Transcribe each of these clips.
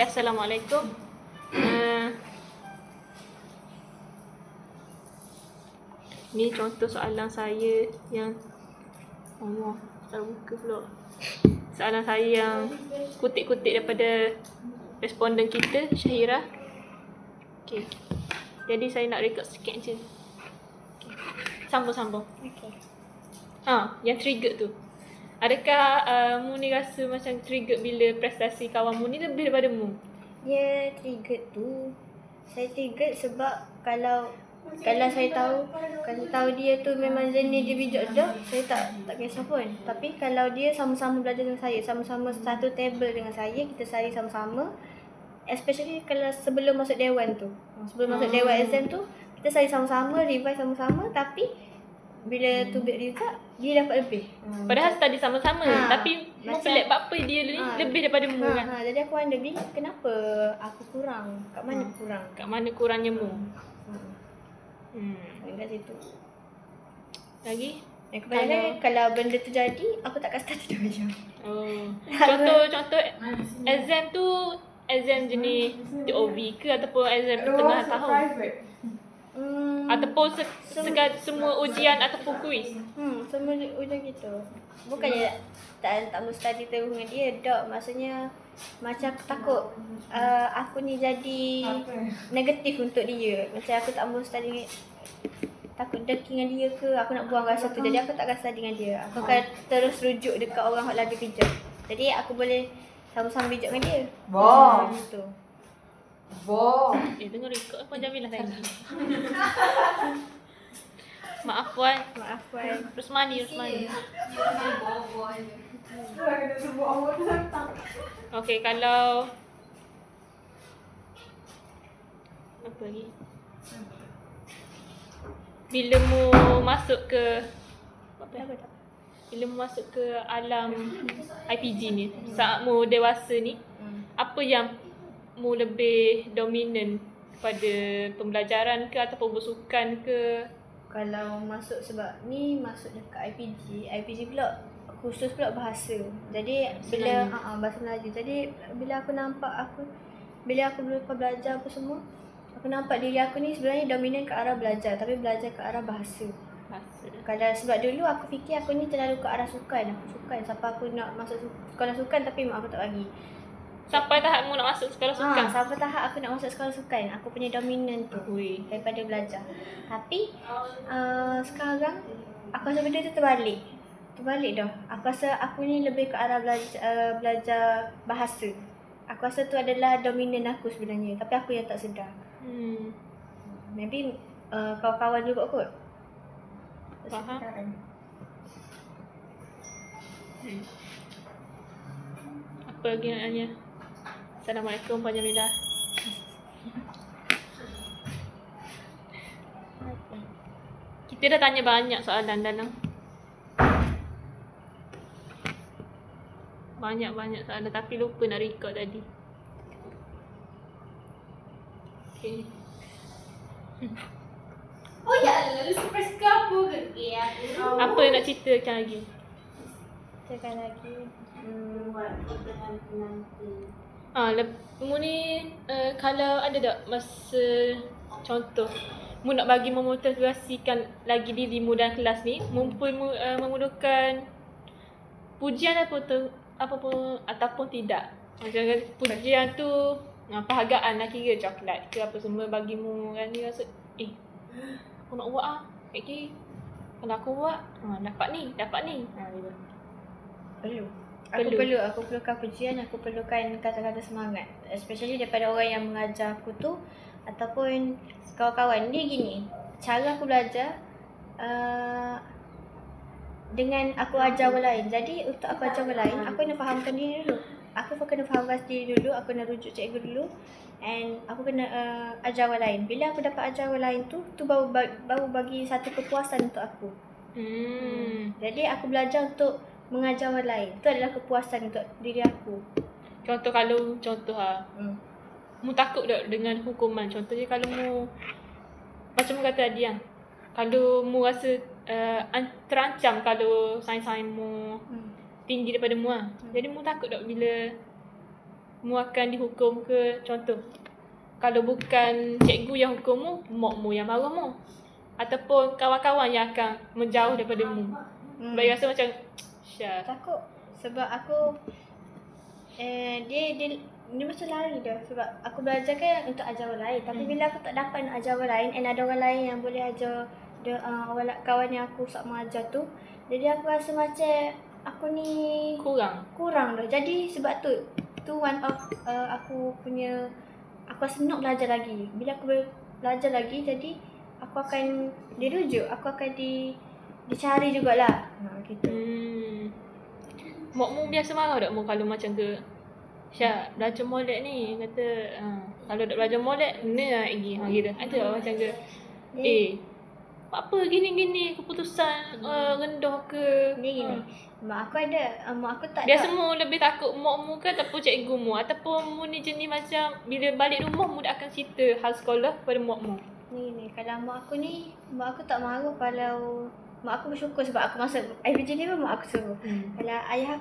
Okay, Assalamualaikum. Ni contoh soalan saya yang Allah, tak buka pula. Soalan saya yang kutip-kutip daripada responden kita, Syahira. Okay. Jadi saya nak rekod sikit je. Okay. Sambung-sambung. Okay. Yang trigger tu. Adakah mu ni rasa macam trigger bila prestasi kawan mu ni lebih daripada mu? Dia trigger tu, saya trigger sebab kalau saya tahu dia tu memang jenis dia bijak dah, saya tak kisah pun. Tapi kalau dia sama-sama belajar dengan saya, sama-sama satu table dengan saya, kita study sama-sama, especially kalau sebelum masuk dewan tu. Sebelum masuk dewan exam tu, kita study sama-sama, revise sama-sama, tapi bila tubik result, dia dapat lebih. Padahal study sama-sama, tapi mu pelik apa dia lebih daripada mu kan? Jadi aku wonder, kenapa aku kurang? Kat mana kurang? Kat mana kurangnya mu? Kat situ. Lagi? Kalau benda tu jadi, aku takkan study dah macam. Contoh exam tu, exam jenis TOV ke ataupun exam pertengahan tahun? Ataupun semua ujian ataupun kuis? Semua ujian gitu. Bukannya tak mau study terus dengan dia, tak. Maksudnya macam aku takut aku ni jadi negatif untuk dia. Macam aku tak mau study, takut deki dengan dia ke, aku nak buang rasa tu. Jadi aku takkan study dengan dia. Aku akan terus rujuk dekat orang yang lebih bijak. Jadi aku boleh sama-sama bijak dengan dia. Gitu. Tengok rekod apa Jamilah tadi. Maaf Puan. Rusmani. Okay, kalau apa lagi? Bila mu masuk ke alam IPG ni, saat mu dewasa ni, apa yang mu lebih dominan pada pembelajaran ke ataupun bersukan ke? Kalau masuk, sebab ni masuk dekat IPG pula khusus pula bahasa. Jadi bila bahasa Melayu. Jadi bila aku belajar apa semua, aku nampak diri aku ni sebenarnya dominan ke arah belajar, tapi belajar ke arah bahasa. Kalau sebab dulu aku fikir aku ni terlalu ke arah sukan. Sampai aku nak masuk sekolah sukan, tapi mak aku tak bagi. Sampai tahap mu nak masuk sekolah sukan? Sampai tahap aku nak masuk sekolah sukan. Aku punya dominan tu daripada belajar. Tapi sekarang aku rasa benda tu terbalik dah. Aku rasa aku ni lebih ke arah belajar bahasa. Aku rasa tu adalah dominan aku sebenarnya, tapi aku yang tak sedar. Maybe kawan-kawan juga kot. Faham. Apa lagi nak tanya? Assalamualaikum Puan Jamilah. Kita dah tanya banyak soalan dalam. Banyak soalan tapi lupa nak record tadi. Okay. Oh ya Allah, lu surprise ke apa ke? Apa yang nak ceritakan lagi? Mu ni kalau ada tak masa contoh mu nak bagi memotivasikan lagi dirimu dalam kelas ni, memerlukan pujian ataupun tidak. Macam pujian tu penghargaan lah, kira coklat ke apa semua bagimu kan, dia rasa aku nak buat okay. Kalau aku buat dapat ni Perlu. Aku perlukan pujian, aku perlukan kata-kata semangat, especially daripada orang yang mengajar aku tu ataupun kawan-kawan. Dia gini, cara aku belajar dengan aku ajar orang lain. Jadi untuk aku ajar orang lain, aku kena fahamkan diri dulu. Aku kena fahamkan diri dulu, aku kena rujuk cikgu dulu, and aku kena ajar orang lain. Bila aku dapat ajar orang lain tu baru bagi satu kepuasan untuk aku. Jadi aku belajar untuk mengajar orang lain. Itu adalah kepuasan untuk diri aku. Contoh mu takut tak dengan hukuman? Contohnya kalau mu macam mu kata tadi kalau mu rasa terancam kalau sains mu tinggi daripada mu Jadi mu takut tak bila mu akan dihukum ke? Contoh, kalau bukan cikgu yang hukum mu, mak mu yang marah mu. Ataupun kawan-kawan yang akan menjauh daripada mu. Bagi rasa macam Syah. Takut sebab aku dia macam lari dah sebab aku belajar kan untuk ajar orang lain. Tapi bila aku tak dapat nak ajar orang lain and ada orang lain yang boleh ajar kawan yang aku sama ajar tu, jadi aku rasa macam aku ni kurang dah. Jadi sebab tu one of aku punya, aku rasa nak belajar lagi. Bila aku belajar lagi, jadi aku akan dirujuk, aku akan dicari jugalah. Gitu. Mak mu biasa marah tak mu kalau macam ke Syah, belajar molek ni kata kalau tak belajar molek ni lah lagi gitu. Ada tak macam ke apa gini-gini keputusan rendah ke Ni gini. Mak aku ada, mak aku tak biasa mu lebih takut mak mu ke ataupun cikgu mu, ataupun mu ni jenis macam bila balik rumah mu dah akan cerita hal sekolah kepada mak mu? Ni kalau mak aku tak marah. Kalau mak aku bersyukur sebab aku masuk IPJ ni pun mak aku suruh. Kalau ayah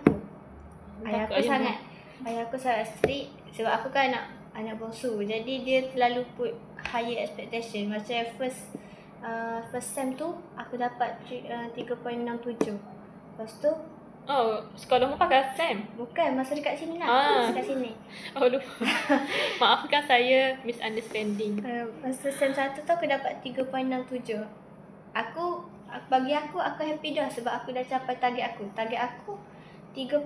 aku sangat strict sebab aku kan anak bongsu. Jadi dia terlalu put higher expectation. Macam first sem tu aku dapat 3.67. Lepas tu sekolah mu pakai SEM? bukan, masa dekat sini lah. Dekat sini. Lupa. Maafkan saya misunderstanding. Masa sem 1 tu aku dapat 3.67. Bagi aku happy dah sebab aku dah capai target aku. Target aku 3.5.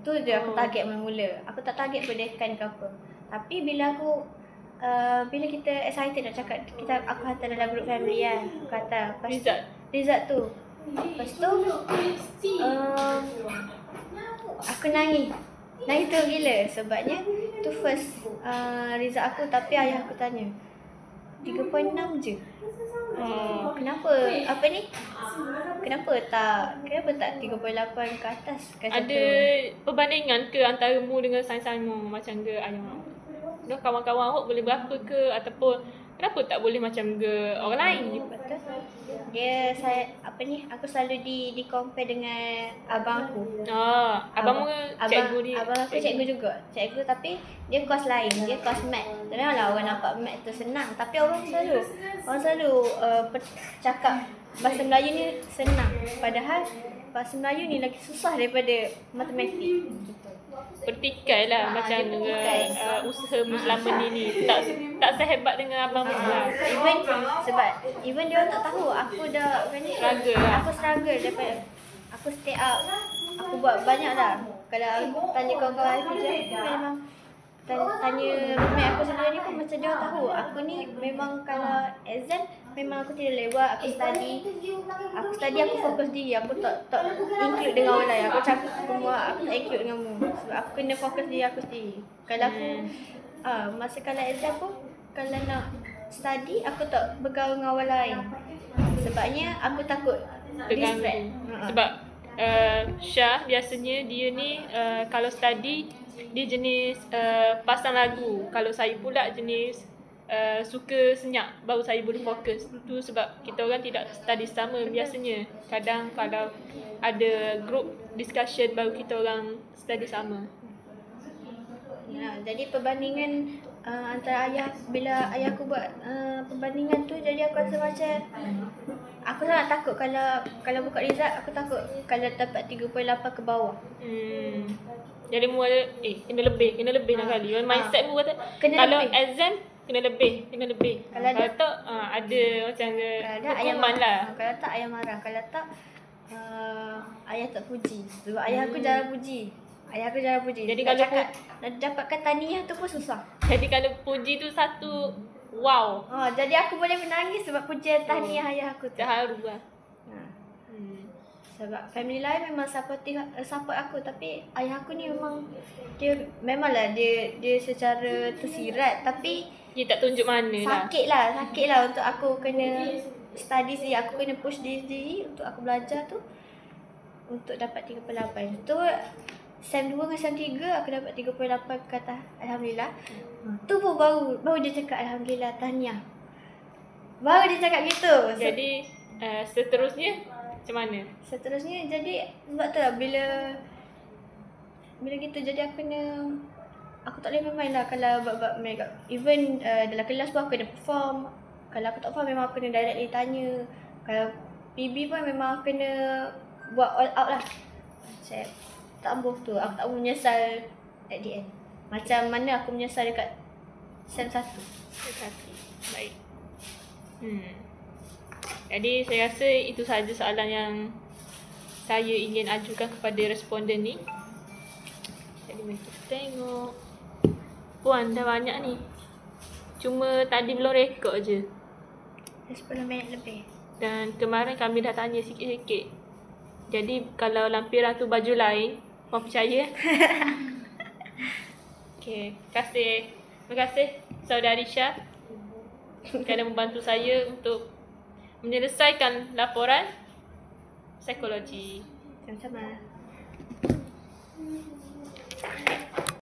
Tu je aku target mula-mula. Aku tak target pendekan ke apa. Tapi bila kita excited nak cakap, aku hantar dalam group family kan. Aku kata result tu. Lepas tu aku nangis tu gila sebabnya tu first result aku. Tapi ayah aku tanya 3.6 je. Kenapa tak 3.8 ke atas? Ada perbandingan ke antara mu dengan sains-sains mu macam ke ayah? Dah kawan-kawan awak boleh berapa ke, ataupun kenapa tak boleh macam ke orang lain? Betul. Aku selalu di compare dengan abang aku. Abang mu cikgu ni. Abang aku cikgu juga. Cikgu tapi dia kos lain. Dia kos mat. Janganlah orang nampak mat tu senang, tapi orang selalu cakap bahasa Melayu ni senang. Padahal bahasa Melayu ni lagi susah daripada matematik. Bertikai lah macam usaha mu selama ni tak sehebat dengan abang mu lah. Even dia orang tak tahu aku dah struggle lah. Aku struggle daripada aku stay up. Aku buat banyak lah. Kalau tanya kawan-kawan aku je, memang tanya roommate aku sendiri ni pun macam dia orang tahu. Aku ni memang kalau exam memang aku tidak lewat. Aku study aku fokus diri. Aku tak include dengan orang lain. Aku cakap semua aku tak include dengan mu. Sebab aku kena fokus diri aku sendiri. Kalau aku masa kalau exam pun, kalau nak study aku tak bergaul dengan orang lain. Sebabnya aku takut distract. Sebab Syah biasanya dia ni kalau study dia jenis pasang lagu. Kalau saya pula jenis suka senyap baru saya boleh fokus. Tu sebab kita orang tidak study sama biasanya. Kadang kalau ada group discussion baru kita orang study sama. Jadi perbandingan antara bila ayah aku buat perbandingan tu, jadi aku rasa macam aku sangat takut kalau buka result. Aku takut kalau dapat 3.8 ke bawah. Jadi mu ada kena lebih nak kali. Mindset mu kata kalau exam kena lebih. Kalau tak ada macam hukuman lah. Kalau tak ayah marah. Kalau tak ayah tak puji. Sebab ayah aku jarang puji. Jadi nak kalau cakap nak dapatkan tahniah tu pun susah. Jadi kalau puji tu satu wow. Jadi aku boleh menangis sebab pujian tahniah ayah aku tu. Dah haru lah. Sebab family lain memang support aku, tapi ayah aku ni memanglah dia secara tersirat, tapi dia tak tunjuk mana lah. Sakit lah untuk aku kena study sendiri. Aku kena push diri sendiri untuk aku belajar tu untuk dapat 3.8. Tu Sem 2 dengan Sem 3 aku dapat 3.8 ke atas. Alhamdulillah. Tu pun baru dia cakap Alhamdulillah, tahniah. Baru dia cakap gitu. Jadi seterusnya macam mana? Seterusnya jadi sebab tu lah bila gitu, jadi aku kena aku tak boleh main lah kalau bab-bab makeup. Even dalam kelas pun aku kena perform. Kalau aku tak faham memang aku kena directly tanya. Kalau PB pun memang aku kena buat all out lah. Saya tak ambuh tu. Aku tak menyesal at the end. Macam mana aku menyesal dekat SEM 1. Baik. Jadi saya rasa itu sahaja soalan yang saya ingin ajukan kepada responden ni. Jadi mari kita tengok. Puan dah banyak ni. Cuma tadi belum rekod je. 10 minit lebih. Dan kemarin kami dah tanya sikit-sikit. Jadi kalau lampiran tu baju lain, puan percaya? Okay, terima kasih Saudari Syah kerana membantu saya untuk menyelesaikan laporan psikologi. Sama-sama.